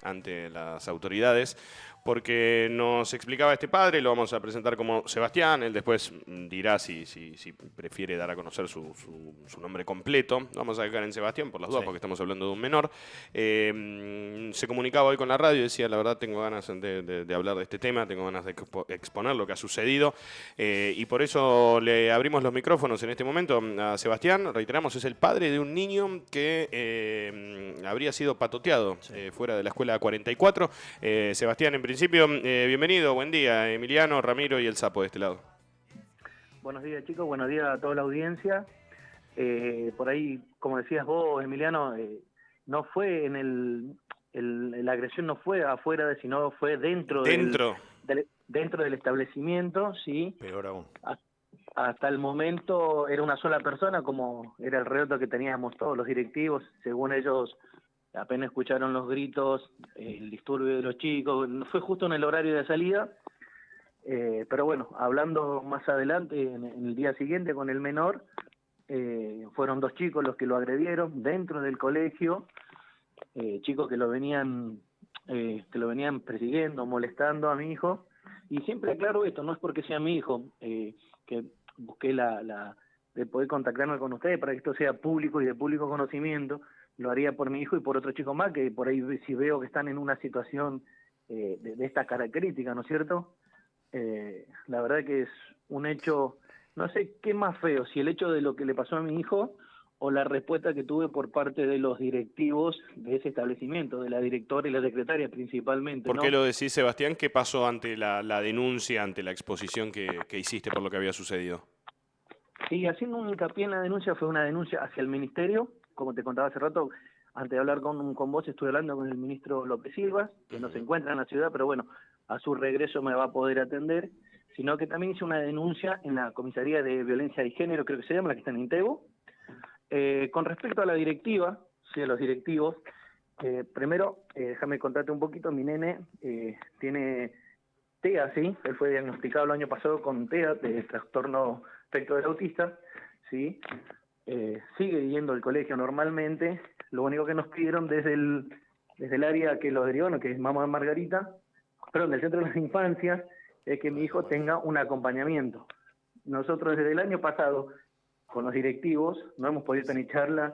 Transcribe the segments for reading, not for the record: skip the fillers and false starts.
ante las autoridades, porque nos explicaba este padre, lo vamos a presentar como Sebastián, él después dirá si prefiere dar a conocer su nombre completo. Lo vamos a dejar en Sebastián por las dudas, Sí. porque estamos hablando de un menor. Se comunicaba hoy con la radio y decía, la verdad tengo ganas de hablar de este tema, tengo ganas de exponer lo que ha sucedido, y por eso le abrimos los micrófonos en este momento a Sebastián. Reiteramos, es el padre de un niño que habría sido patoteado Sí. fuera de la escuela 44. Sebastián, en principio, bienvenido, buen día. Emiliano, Ramiro y el Sapo de este lado. Buenos días, chicos, buenos días a toda la audiencia. Por ahí, como decías vos, Emiliano, no fue la agresión no fue afuera, sino fue Dentro. dentro del establecimiento, ¿sí? Peor aún. Hasta el momento era una sola persona, como era el relato que teníamos todos los directivos. Según ellos, apenas escucharon los gritos, el disturbio de los chicos, fue justo en el horario de salida. Pero bueno, hablando más adelante, en el día siguiente con el menor, fueron 2 chicos los que lo agredieron dentro del colegio, chicos que lo venían persiguiendo, molestando a mi hijo. Y siempre aclaro esto, no es porque sea mi hijo, que busqué de poder contactarme con ustedes para que esto sea público y de público conocimiento. Lo haría por mi hijo y por otro chico más, que por ahí si veo que están en una situación de estas características, ¿no es cierto? La verdad que es un hecho, no sé qué más feo, si el hecho de lo que le pasó a mi hijo o la respuesta que tuve por parte de los directivos de ese establecimiento, de la directora y la secretaria principalmente, ¿Por qué ¿no? lo decís, Sebastián? ¿Qué pasó ante la denuncia, ante la exposición que hiciste por lo que había sucedido? Sí, haciendo un hincapié en la denuncia, fue una denuncia hacia el ministerio, como te contaba hace rato, antes de hablar con vos estuve hablando con el ministro López Silva, que no se encuentra en la ciudad, pero bueno, a su regreso me va a poder atender, sino que también hice una denuncia en la comisaría de violencia de género, creo que se llama, la que está en Intego. Con respecto a la directiva, sí, a los directivos, primero, déjame contarte un poquito, mi nene tiene TEA, ¿sí? Él fue diagnosticado el año pasado con TEA, de trastorno espectro del autista, ¿sí? Sigue yendo al colegio normalmente. Lo único que nos pidieron desde el área que lo derivó, que es Mamá Margarita, perdón, del Centro de las Infancias, es que mi hijo tenga un acompañamiento. Nosotros desde el año pasado, con los directivos, no hemos podido tener charlas,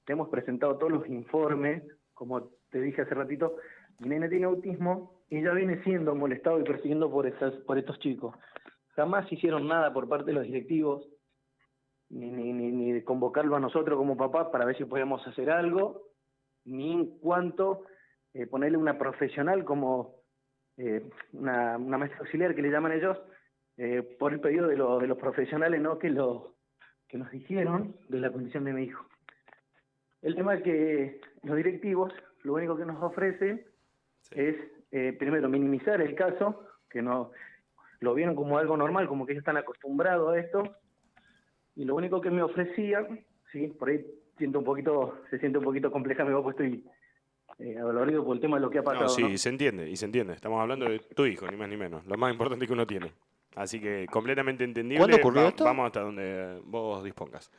te hemos presentado todos los informes, como te dije hace ratito, mi nene tiene autismo y ya viene siendo molestado y persiguiendo por estos chicos. Jamás hicieron nada por parte de los directivos, ni de convocarlo a nosotros como papá para ver si podíamos hacer algo, ni en cuanto ponerle una profesional como una maestra auxiliar que le llaman ellos, por el pedido de los profesionales, ¿no? que nos dijeron de la condición de mi hijo. El tema es que los directivos lo único que nos ofrecen es, primero, minimizar el caso, que no lo vieron como algo normal, como que ellos están acostumbrados a esto, y lo único que me ofrecían, ¿sí? Por ahí se siente un poquito compleja mi voz, pues estoy adolorido por el tema de lo que ha No, pasado, sí, ¿no? y se entiende, y se entiende. Estamos hablando de tu hijo, ni más ni menos. Lo más importante que uno tiene. Así que completamente ¿Cuándo entendible. ocurrió esto? Vamos hasta donde vos dispongas.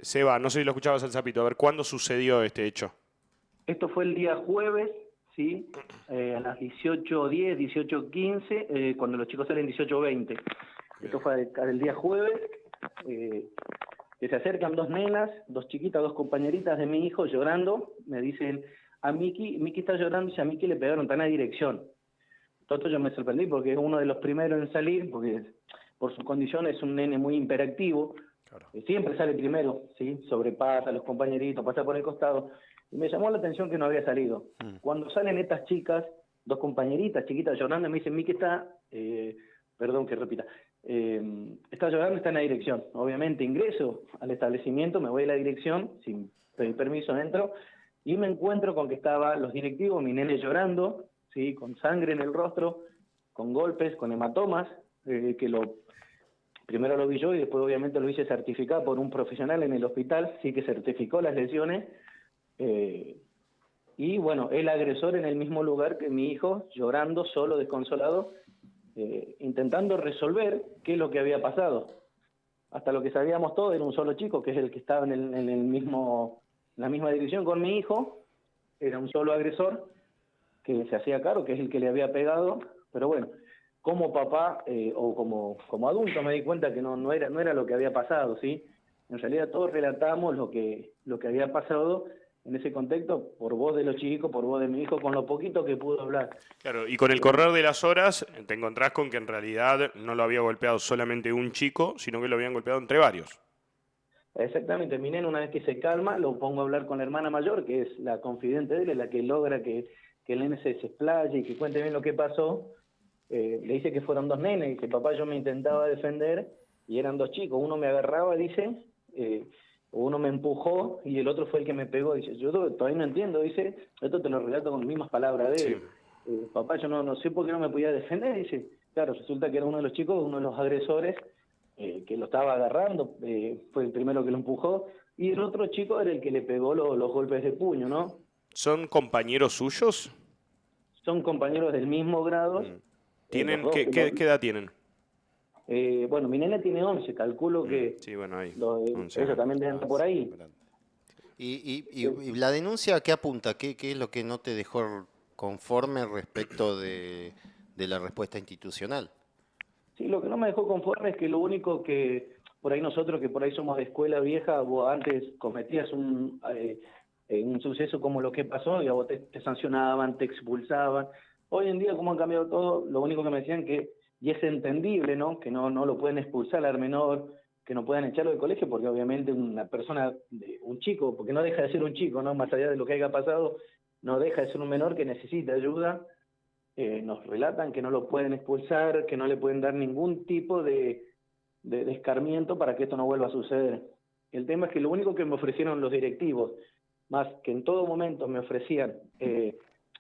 Seba, no sé si lo escuchabas al Zapito. A ver, ¿cuándo sucedió este hecho? Esto fue el día jueves, ¿sí? A las 18:10, 18:15, cuando los chicos salen 18:20. Esto fue el día jueves, que se acercan 2 nenas, 2 chiquitas, 2 compañeritas de mi hijo llorando, me dicen, Miki está llorando y a Miki le pegaron tan a dirección. Entonces yo me sorprendí porque es uno de los primeros en salir, porque por su condición es un nene muy hiperactivo, Claro. siempre sale primero, ¿sí? Sobrepasa a los compañeritos, pasa por el costado, y me llamó la atención que no había salido. Cuando salen estas chicas, 2 compañeritas chiquitas llorando, me dicen, Miki está, perdón que repita, está llorando, está en la dirección. Obviamente ingreso al establecimiento, me voy a la dirección, sin pedir permiso entro, y me encuentro con que estaban los directivos, mi nene llorando, ¿sí? Con sangre en el rostro, con golpes, con hematomas, primero lo vi yo y después obviamente lo hice certificar por un profesional en el hospital, sí que certificó las lesiones, y bueno, el agresor en el mismo lugar que mi hijo, llorando, solo, desconsolado, intentando resolver qué es lo que había pasado. Hasta lo que sabíamos todos era un solo chico, que es el que estaba en la misma dirección con mi hijo, era un solo agresor que se hacía cargo, que es el que le había pegado, pero bueno, como papá o como adulto me di cuenta que no era lo que había pasado, ¿sí? En realidad todos relatamos lo que había pasado en ese contexto por voz de los chicos, por voz de mi hijo, con lo poquito que pudo hablar. Claro, y con el Pero correr de las horas te encontrás con que en realidad no lo había golpeado solamente un chico, sino que lo habían golpeado entre varios. exactamente, mi nene una vez que se calma, lo pongo a hablar con la hermana mayor, que es la confidente de él, es la que logra que el nene se explaye y que cuente bien lo que pasó. Le dice que fueron dos nenes, dice, papá, yo me intentaba defender y eran dos chicos, uno me agarraba, dice, uno me empujó y el otro fue el que me pegó, dice, yo todavía no entiendo, dice, esto te lo relato con las mismas palabras de Sí. él. Papá, yo no sé por qué no me podía defender, dice, claro, resulta que era uno de los chicos, uno de los agresores, que lo estaba agarrando, fue el primero que lo empujó, y el otro chico era el que le pegó los golpes de puño, ¿no? ¿Son compañeros suyos? Son compañeros del mismo grado, Mm. los ¿Tienen, dos, qué edad tienen? bueno, mi nene tiene 11, calculo que Sí, bueno, ahí, 11 ellos años. también deben estar por Sí, ahí. grande. ¿Y Eh, la denuncia a qué apunta? ¿Qué es lo que no te dejó conforme respecto de la respuesta institucional? Sí, lo que no me dejó conforme es que lo único que, por ahí nosotros que por ahí somos de escuela vieja, vos antes cometías un suceso como lo que pasó y a vos te sancionaban, te expulsaban. Hoy en día, como han cambiado todo, lo único que me decían que, y es entendible, ¿no? Que no lo pueden expulsar al menor, que no puedan echarlo del colegio, porque obviamente una persona, un chico, porque no deja de ser un chico, ¿no? Más allá de lo que haya pasado, no deja de ser un menor que necesita ayuda. Nos relatan que no lo pueden expulsar, que no le pueden dar ningún tipo de escarmiento para que esto no vuelva a suceder. El tema es que lo único que me ofrecieron los directivos, más que en todo momento me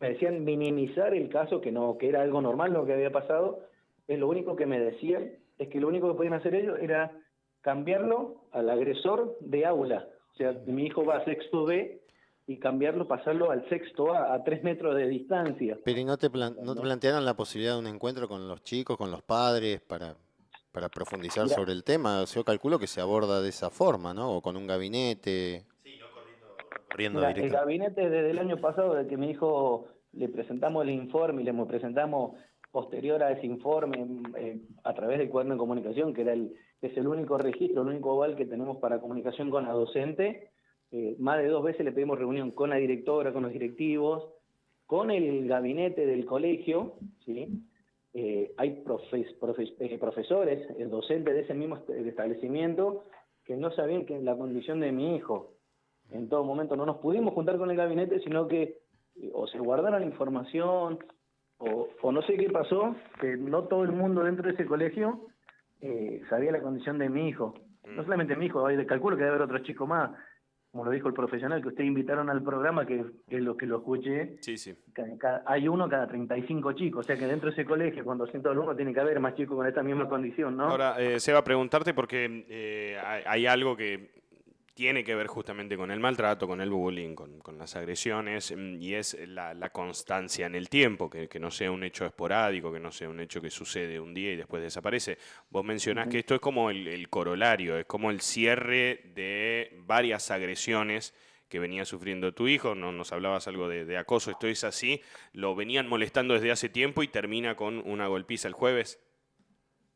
decían minimizar el caso, que no, que era algo normal lo que había pasado, es lo único que me decían, es que lo único que podían hacer ellos era cambiarlo al agresor de aula. O sea, mi hijo va a sexto B y cambiarlo, pasarlo al sexto a 3 metros de distancia. Pero ¿y no te plantearon la posibilidad de un encuentro con los chicos, con los padres, para profundizar Mira, sobre el tema? Yo calculo que se aborda de esa forma, ¿no? O con un gabinete. Corriendo mira, el directo. gabinete desde el año pasado, desde que mi hijo le presentamos el informe y le presentamos posterior a ese informe a través del cuaderno de comunicación, que es el único registro, el único aval que tenemos para comunicación con la docente, más de 2 veces le pedimos reunión con la directora, con los directivos, con el gabinete del colegio, ¿sí? Hay profesores, docentes de ese mismo establecimiento que no sabían que la condición de mi hijo. En todo momento no nos pudimos juntar con el gabinete, sino que o se guardaron la información o no sé qué pasó, que no todo el mundo dentro de ese colegio sabía la condición de mi hijo. No solamente mi hijo, calculo que debe haber otros chicos más, como lo dijo el profesional que ustedes invitaron al programa, que es lo que lo escuché, Sí, sí. hay uno cada 35 chicos, o sea que dentro de ese colegio, con 200 alumnos, tiene que haber más chicos con esta misma condición, ¿no? Ahora, Seba, preguntarte porque hay algo que tiene que ver justamente con el maltrato, con el bullying, con las agresiones, y es la constancia en el tiempo, que no sea un hecho esporádico, que no sea un hecho que sucede un día y después desaparece. Vos mencionás que Ujú. esto es como el corolario, es como el cierre de varias agresiones que venía sufriendo tu hijo, no, nos hablabas algo de acoso, esto es así, lo venían molestando desde hace tiempo y termina con una golpiza el jueves.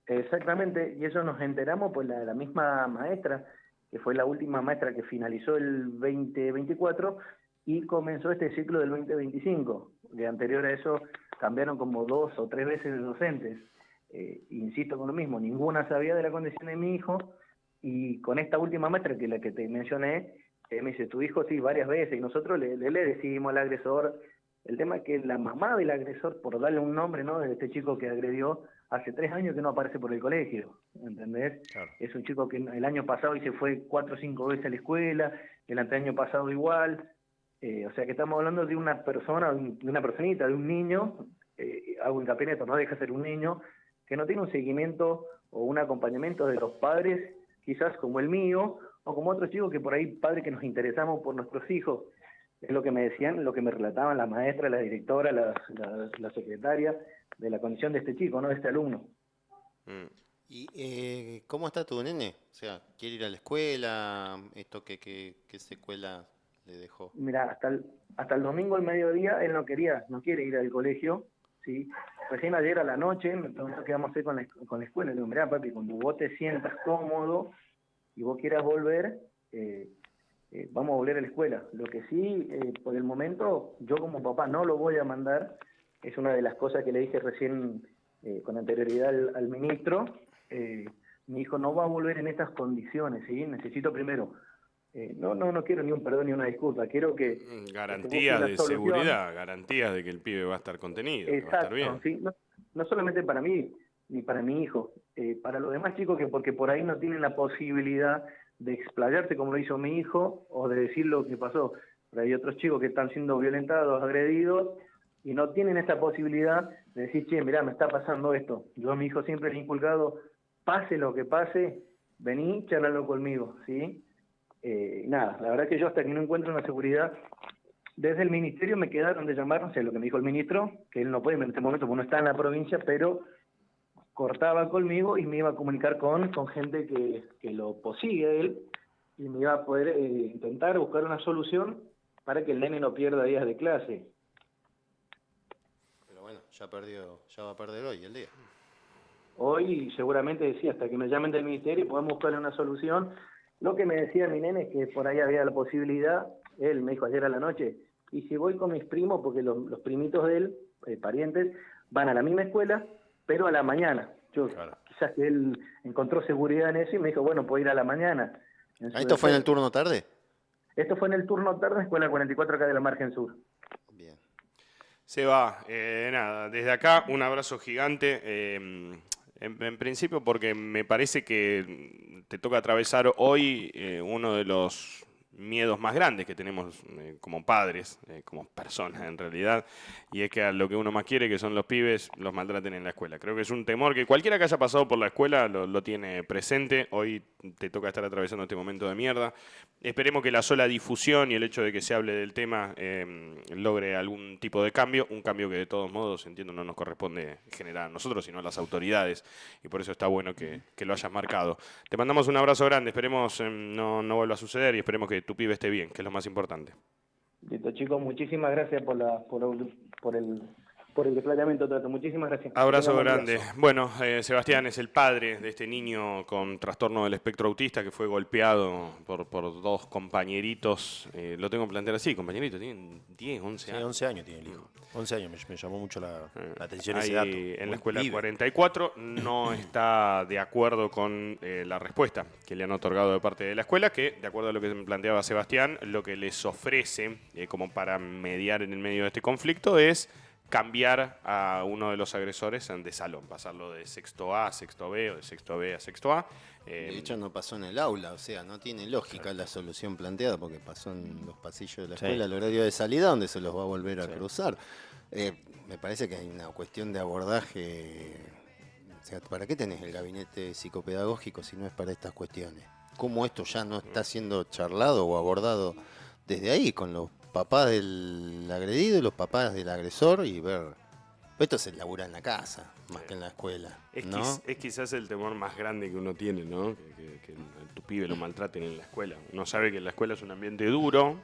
Exactamente, y eso nos enteramos pues la misma maestra, que fue la última maestra que finalizó el 2024 y comenzó este ciclo del 2025. De anterior a eso cambiaron como 2 o 3 veces de docentes. Insisto con lo mismo, ninguna sabía de la condición de mi hijo y con esta última maestra, que es la que te mencioné, me dice, tu hijo sí, varias veces, y nosotros le decimos al agresor, el tema es que la mamá del agresor, por darle un nombre, ¿no?, de este chico que agredió, hace 3 años que no aparece por el colegio, ¿entendés? Claro. Es un chico que el año pasado y se fue 4 o 5 veces a la escuela, el anteaño pasado igual, o sea que estamos hablando de una persona, de una personita, de un niño, hago hincapié en esto, no deja de ser un niño, que no tiene un seguimiento o un acompañamiento de los padres, quizás como el mío, o como otros chicos que por ahí, padres que nos interesamos por nuestros hijos, es lo que me decían, lo que me relataban la maestra, la directora, la secretaria, de la condición de este chico, ¿no? De este alumno. Mm. ¿Y cómo está tu nene? O sea, ¿quiere ir a la escuela? ¿Esto qué secuela le dejó? Mira, hasta el domingo al mediodía él no quiere ir al colegio, ¿sí? Recién ayer a la noche me preguntó qué vamos a hacer con la escuela. Le digo, mirá, papi, cuando vos te sientas cómodo y vos quieras volver, vamos a volver a la escuela. Lo que sí, por el momento, yo como papá no lo voy a mandar. Es una de las cosas que le dije recién con anterioridad al ministro. Mi hijo no va a volver en estas condiciones, ¿sí? Necesito primero... no quiero ni un perdón ni una disculpa, quiero que se busque Garantías una de solución. seguridad, garantías de que el pibe va a estar contenido, que va a estar Exacto, bien. ¿sí? No solamente para mí, ni para mi hijo, para los demás chicos que porque por ahí no tienen la posibilidad de explayarse como lo hizo mi hijo o de decir lo que pasó. Pero hay otros chicos que están siendo violentados, agredidos y no tienen esa posibilidad de decir, che, mirá, me está pasando esto. Yo a mi hijo siempre le he inculcado, pase lo que pase, vení, charlalo conmigo, ¿sí? Nada, la verdad que yo hasta que no encuentro una seguridad, desde el ministerio me quedaron de llamar, no sé lo que me dijo el ministro, que él no puede en este momento porque no está en la provincia, pero cortaba conmigo y me iba a comunicar con gente que lo posigue a él y me iba a poder intentar buscar una solución para que el nene no pierda días de clase. Pero bueno, ya va a perder hoy el día. Hoy seguramente decía, hasta que me llamen del ministerio y podamos buscarle una solución. Lo que me decía mi nene es que por ahí había la posibilidad, él me dijo ayer a la noche, y si voy con mis primos, porque los primitos de él, parientes, van a la misma escuela, pero a la mañana. Quizás que él encontró seguridad en eso y me dijo, bueno, puedo ir a la mañana. ¿Esto fue en el turno tarde? Esto fue en el turno tarde, escuela 44 acá de la Margen Sur. Bien. Se va. Nada, desde acá un abrazo gigante. En principio porque me parece que te toca atravesar hoy uno de los miedos más grandes que tenemos como padres, como personas en realidad, y es que a lo que uno más quiere, que son los pibes, los maltraten en la escuela. Creo que es un temor que cualquiera que haya pasado por la escuela lo tiene presente. Hoy te toca estar atravesando este momento de mierda. Esperemos que la sola difusión y el hecho de que se hable del tema logre algún tipo de cambio, un cambio que de todos modos, entiendo, no nos corresponde generar a nosotros, sino a las autoridades, y por eso está bueno que lo hayas marcado. Te mandamos un abrazo grande, esperemos no vuelva a suceder y esperemos que tu pibe esté bien, que es lo más importante. Listo, chicos, muchísimas gracias por el desplayamiento, Tato. Muchísimas gracias. Abrazo grande. Bueno, Sebastián es el padre de este niño con trastorno del espectro autista que fue golpeado por dos compañeritos. Lo tengo que plantear así, compañeritos, tienen 10, 11 años. Sí, 11 años tiene el hijo. 11 años, me llamó mucho la atención Ahí, ese dato. en la Buen escuela pibe. 44 no está de acuerdo con la respuesta que le han otorgado de parte de la escuela, que de acuerdo a lo que planteaba Sebastián, lo que les ofrece como para mediar en el medio de este conflicto es cambiar a uno de los agresores de salón, pasarlo de sexto A a sexto B o de sexto B a sexto A. De hecho no pasó en el aula, o sea, no tiene lógica la solución planteada porque pasó en los pasillos de la escuela, el horario de salida donde se los va a volver a cruzar. Me parece que hay una cuestión de abordaje. O sea, ¿para qué tenés el gabinete psicopedagógico si no es para estas cuestiones? ¿Cómo esto ya no está siendo charlado o abordado desde ahí con los papás del agredido y los papás del agresor y ver? Esto se labura en la casa, más que en la escuela, ¿no? Es quizás el temor más grande que uno tiene, ¿no? Que tu pibe lo maltraten en la escuela. Uno sabe que la escuela es un ambiente duro,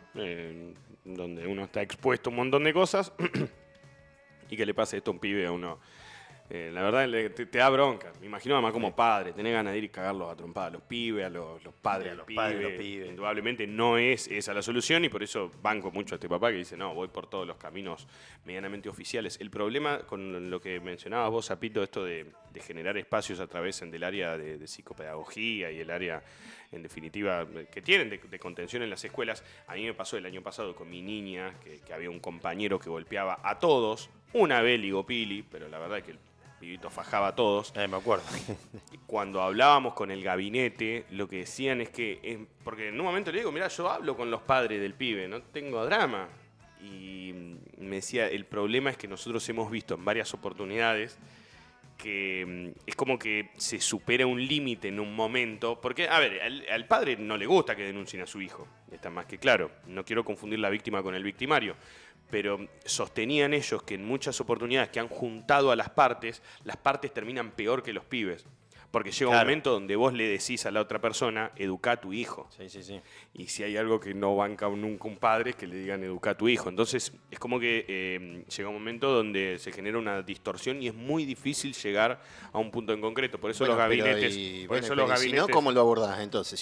donde uno está expuesto a un montón de cosas, y que le pase esto a un pibe a uno. La verdad te da bronca. Me imagino además como padre, tenés ganas de ir y cagarlos a trompadas a los pibes, a los padres, Sí, a del los padres, pibe. los pibes. Indudablemente no es esa la solución y por eso banco mucho a este papá que dice, no, voy por todos los caminos medianamente oficiales. El problema con lo que mencionabas vos, Zapito, esto de generar espacios a través del área de psicopedagogía y el área, en definitiva, que tienen de contención en las escuelas. A mí me pasó el año pasado con mi niña, que había un compañero que golpeaba a todos, una vez ligopili, pero la verdad es que el pibito fajaba a todos. Me acuerdo. Cuando hablábamos con el gabinete, lo que decían es que, porque en un momento le digo, mirá, yo hablo con los padres del pibe, no tengo drama. Y me decía, el problema es que nosotros hemos visto en varias oportunidades que es como que se supera un límite en un momento, porque, a ver, al padre no le gusta que denuncien a su hijo, está más que claro, no quiero confundir la víctima con el victimario, pero sostenían ellos que en muchas oportunidades que han juntado a las partes terminan peor que los pibes. Porque llega un Claro. momento donde vos le decís a la otra persona, educa a tu hijo. Sí, sí, sí. Y si hay algo que no banca nunca un padre, es que le digan educa a tu hijo. Entonces es como que llega un momento donde se genera una distorsión y es muy difícil llegar a un punto en concreto. Por eso Bueno, los pero gabinetes... y, por bueno, eso pero los y si no, gabinetes... ¿cómo lo abordás entonces?